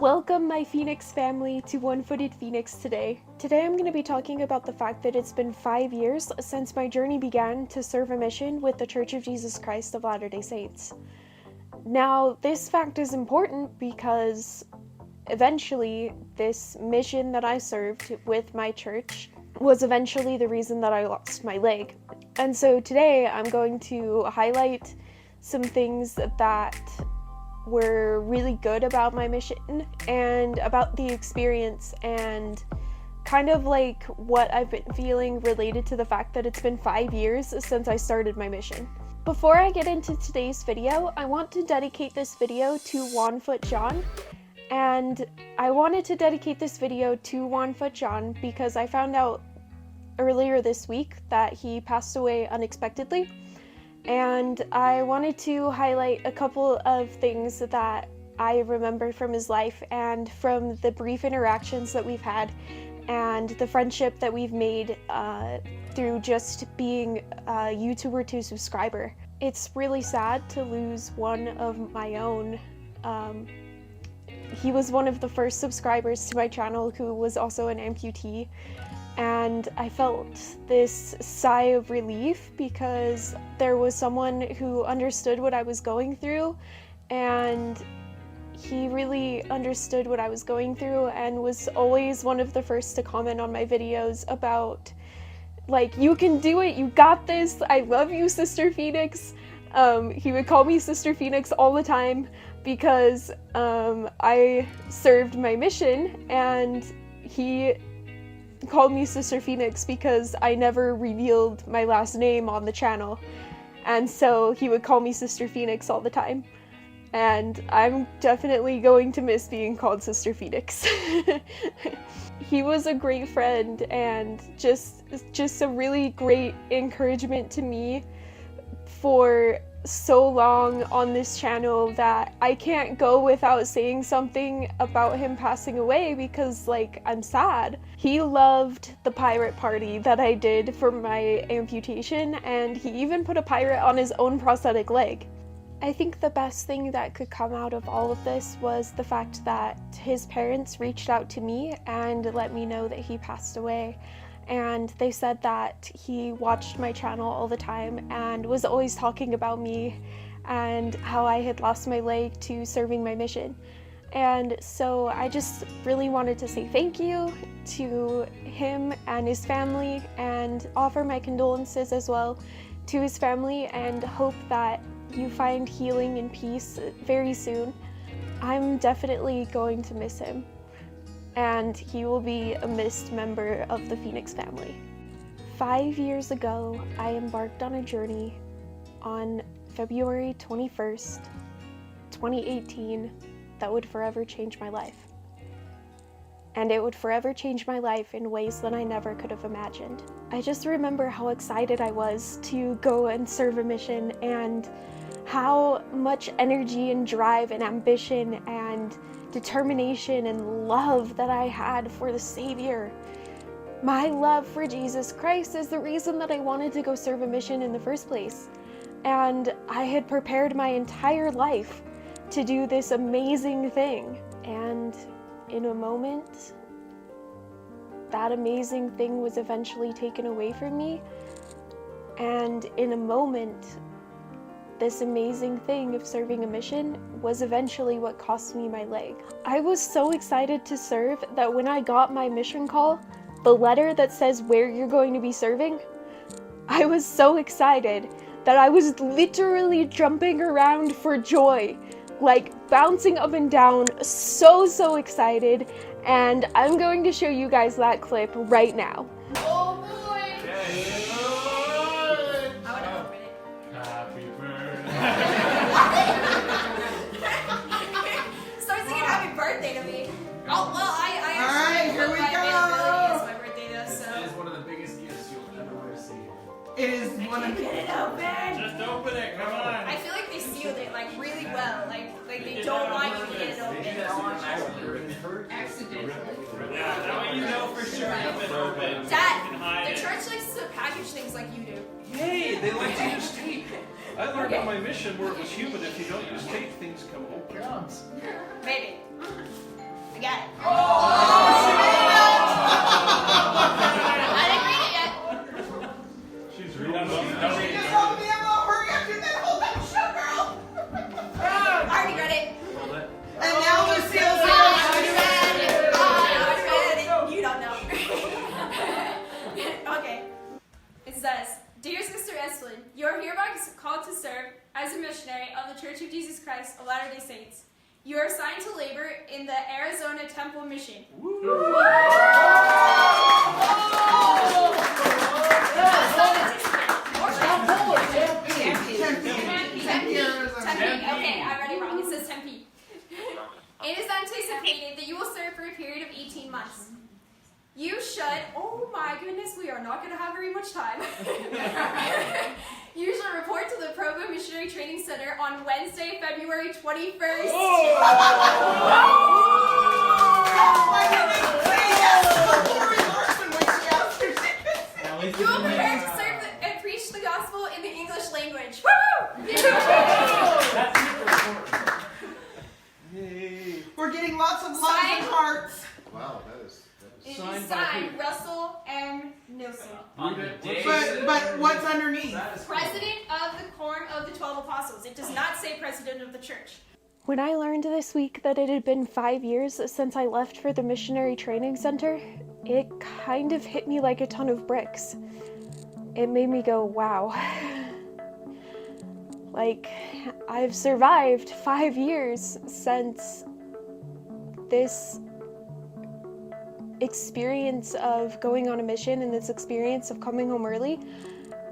Welcome my Phoenix family to One-Footed Phoenix today. Today I'm going to be talking about the fact that it's been 5 years since my journey began to serve a mission with the Church of Jesus Christ of Latter-day Saints. Now, this fact is important because eventually this mission that I served with my church was eventually the reason that I lost my leg. And so today I'm going to highlight some things that were really good about my mission and about the experience and kind of like what I've been feeling related to the fact that it's been 5 years since I started my mission. Before I get into today's video, I want to dedicate this video to One-Foot John. And I wanted to dedicate this video to One-Foot John because I found out earlier this week that he passed away unexpectedly. And I wanted to highlight a couple of things that I remember from his life and from the brief interactions that we've had and the friendship that we've made through just being a YouTuber to subscriber. It's really sad to lose one of my own. He was one of the first subscribers to my channel who was also an amputee. And I felt this sigh of relief because there was someone who understood what I was going through, and he really understood what I was going through and was always one of the first to comment on my videos about, like, you can do it, you got this, I love you, Sister Phoenix. He would call me Sister Phoenix all the time because I served my mission, and he called me Sister Phoenix because I never revealed my last name on the channel, and so he would call me Sister Phoenix all the time, and I'm definitely going to miss being called Sister Phoenix. He was a great friend and just a really great encouragement to me for so long on this channel that I can't go without saying something about him passing away because, like, I'm sad. He loved the pirate party that I did for my amputation, and he even put a pirate on his own prosthetic leg. I think the best thing that could come out of all of this was the fact that his parents reached out to me and let me know that he passed away. And they said that he watched my channel all the time and was always talking about me and how I had lost my leg to serving my mission. And so I just really wanted to say thank you to him and his family and offer my condolences as well to his family and hope that you find healing and peace very soon. I'm definitely going to miss him, and he will be a missed member of the Phoenix family. 5 years ago, I embarked on a journey on February 21st, 2018, that would forever change my life. And it would forever change my life in ways that I never could have imagined. I just remember how excited I was to go and serve a mission and how much energy and drive and ambition and determination and love that I had for the Savior. My love for Jesus Christ is the reason that I wanted to go serve a mission in the first place. And I had prepared my entire life to do this amazing thing. And in a moment, that amazing thing was eventually taken away from me. And in a moment, this amazing thing of serving a mission was eventually what cost me my leg. I was so excited to serve that when I got my mission call, the letter that says where you're going to be serving, I was so excited that I was literally jumping around for joy, like bouncing up and down, so excited, and I'm going to show you guys that clip right now. Oh boy! Happy birthday. Start singing happy birthday to me. Oh, well, I Alright, here we go! It's my birthday though, so. It is one of the biggest gifts you'll ever receive. It is one of Get it open! Just open it, come on! I feel like they sealed it like really well. Like they don't want you to get it open. accident. Yeah, that way you know for sure you've been open. Dad, the church likes to package things like you do. Hey, they like to use tape. I learned on my mission where it was human. If you don't use tape, things come open. Maybe. again. I didn't read it yet. She's reading. She just told me I'm gonna hurry up and then hold that show, girl. I already read it. And now Lucille's I already read it. You don't know. Okay. It says, Dear Sister Estlin, you are hereby called to serve as a missionary of the Church of Jesus Christ of Latter-day Saints. You are assigned to labor in the Arizona Temple Mission. Tempe. Okay, I read it wrong. It says Tempe. It is anticipated that you will serve for a period of 18 months. You should, oh my goodness, we are not going to have very much time. You should report to the Provo Missionary Training Center on Wednesday, February 21st. That's why we didn't say yes to Lori Larson when she asked her to. You will prepare to serve and preach the gospel in the English language. Woo! We're getting lots of loves and hearts. Wow, that is. It is signed Russell M. Nilsson, But what's underneath? President of the Quorum of the 12 Apostles. It does not say President of the Church. When I learned this week that it had been 5 years since I left for the Missionary Training Center, it kind of hit me like a ton of bricks. It made me go, wow. Like, I've survived 5 years since this experience of going on a mission and this experience of coming home early.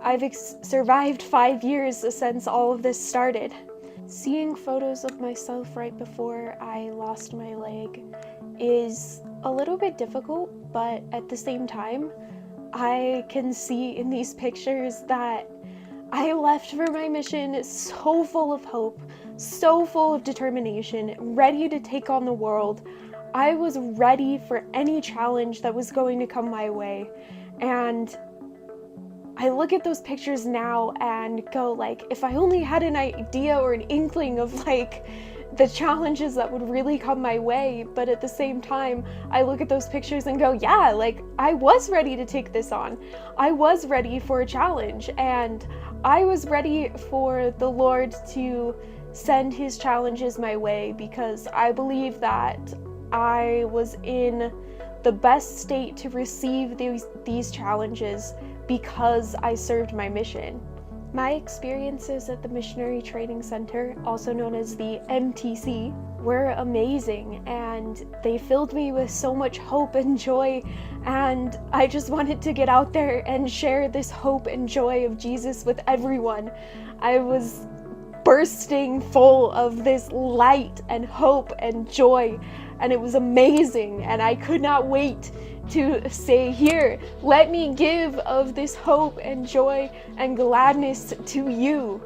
I've survived 5 years since all of this started. Seeing photos of myself right before I lost my leg is a little bit difficult, but at the same time, I can see in these pictures that I left for my mission so full of hope, so full of determination, ready to take on the world. I was ready for any challenge that was going to come my way. And I look at those pictures now and go like, if I only had an idea or an inkling of like the challenges that would really come my way. But at the same time, I look at those pictures and go, yeah, like I was ready to take this on. I was ready for a challenge, and I was ready for the Lord to send his challenges my way, because I believe that I was in the best state to receive these challenges because I served my mission. My experiences at the Missionary Training Center, also known as the MTC, were amazing, and they filled me with so much hope and joy, and I just wanted to get out there and share this hope and joy of Jesus with everyone. I was bursting full of this light and hope and joy, and it was amazing, and I could not wait to say, here, let me give of this hope and joy and gladness to you.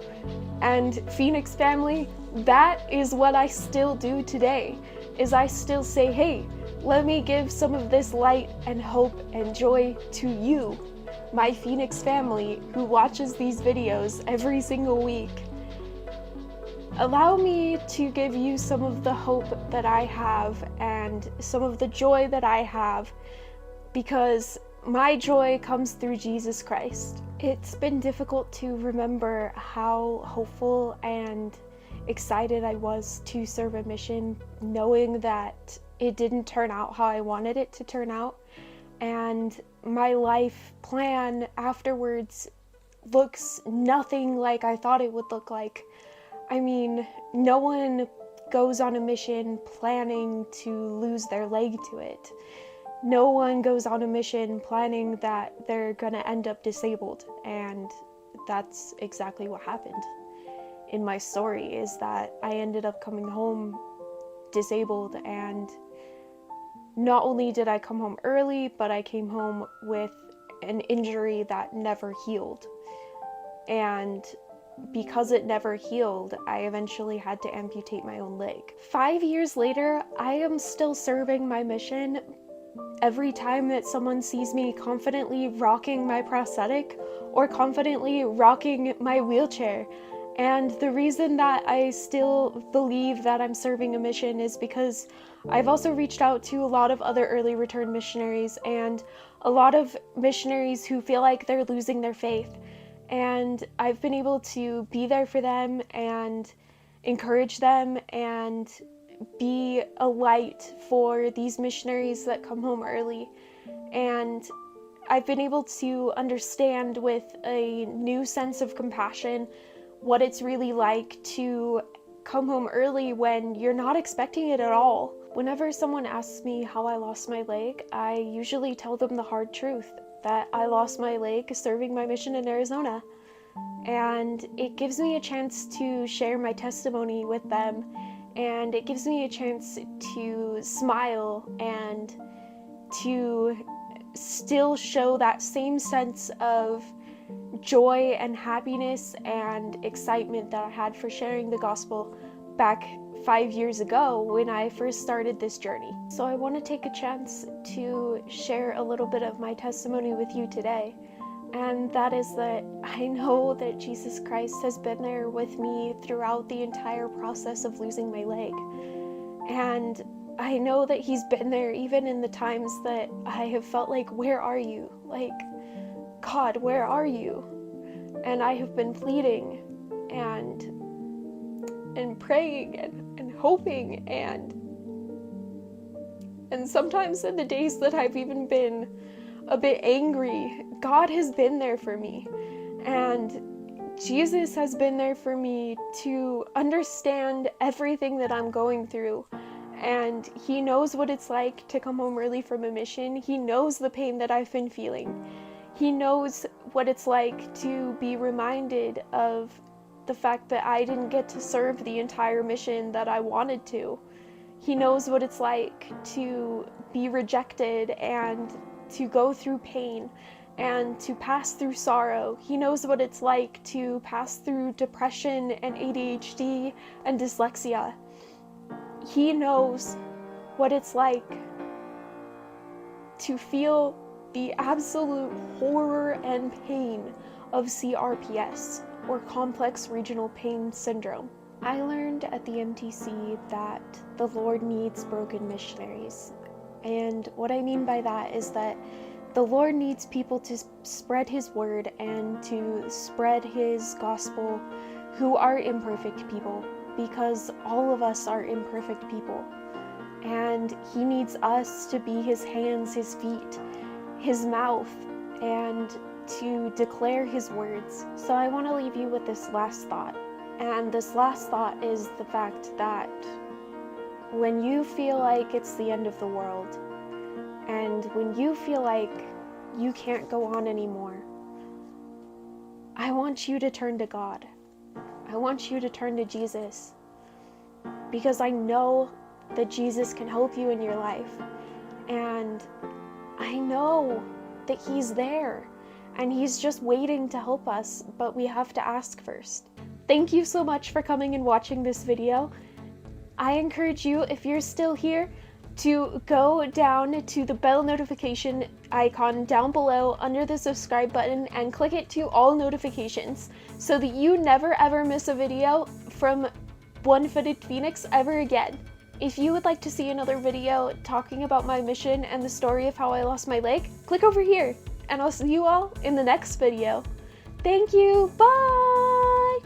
And Phoenix family, that is what I still do today, is I still say, hey, let me give some of this light and hope and joy to you, my Phoenix family who watches these videos every single week. Allow me to give you some of the hope that I have and some of the joy that I have, because my joy comes through Jesus Christ. It's been difficult to remember how hopeful and excited I was to serve a mission, knowing that it didn't turn out how I wanted it to turn out, and my life plan afterwards looks nothing like I thought it would look like. I mean, no one goes on a mission planning to lose their leg to it. No one goes on a mission planning that they're gonna end up disabled, and that's exactly what happened. In my story is that I ended up coming home disabled, and not only did I come home early, but I came home with an injury that never healed. And because it never healed, I eventually had to amputate my own leg. 5 years later, I am still serving my mission. Every time that someone sees me confidently rocking my prosthetic or confidently rocking my wheelchair, And the reason that I still believe that I'm serving a mission is because I've also reached out to a lot of other early return missionaries and a lot of missionaries who feel like they're losing their faith. And I've been able to be there for them and encourage them and be a light for these missionaries that come home early. And I've been able to understand with a new sense of compassion what it's really like to come home early when you're not expecting it at all. Whenever someone asks me how I lost my leg, I usually tell them the hard truth, that I lost my leg serving my mission in Arizona. And it gives me a chance to share my testimony with them, and it gives me a chance to smile and to still show that same sense of joy and happiness and excitement that I had for sharing the gospel back 5 years ago when I first started this journey. So I want to take a chance to share a little bit of my testimony with you today. And that is that I know that Jesus Christ has been there with me throughout the entire process of losing my leg. And I know that he's been there even in the times that I have felt like, where are you? Like, God, where are you? And I have been pleading and praying and hoping and sometimes in the days that I've even been a bit angry, God has been there for me. And Jesus has been there for me to understand everything that I'm going through. And he knows what it's like to come home early from a mission. He knows the pain that I've been feeling. He knows what it's like to be reminded of the fact that I didn't get to serve the entire mission that I wanted to. He knows what it's like to be rejected and to go through pain and to pass through sorrow. He knows what it's like to pass through depression and ADHD and dyslexia. He knows what it's like to feel the absolute horror and pain of CRPS, or Complex Regional Pain Syndrome. I learned at the MTC that the Lord needs broken missionaries. And what I mean by that is that the Lord needs people to spread his word and to spread his gospel who are imperfect people, because all of us are imperfect people. And he needs us to be his hands, his feet, his mouth, and to declare his words. So I want to leave you with this last thought. And this last thought is the fact that when you feel like it's the end of the world, and when you feel like you can't go on anymore, I want you to turn to God. I want you to turn to Jesus, because I know that Jesus can help you in your life. And I know that he's there and he's just waiting to help us, but we have to ask first. Thank you so much for coming and watching this video. I encourage you, if you're still here, to go down to the bell notification icon down below under the subscribe button and click it to all notifications so that you never ever miss a video from One-Footed Phoenix ever again. If you would like to see another video talking about my mission and the story of how I lost my leg, click over here, and I'll see you all in the next video. Thank you, bye!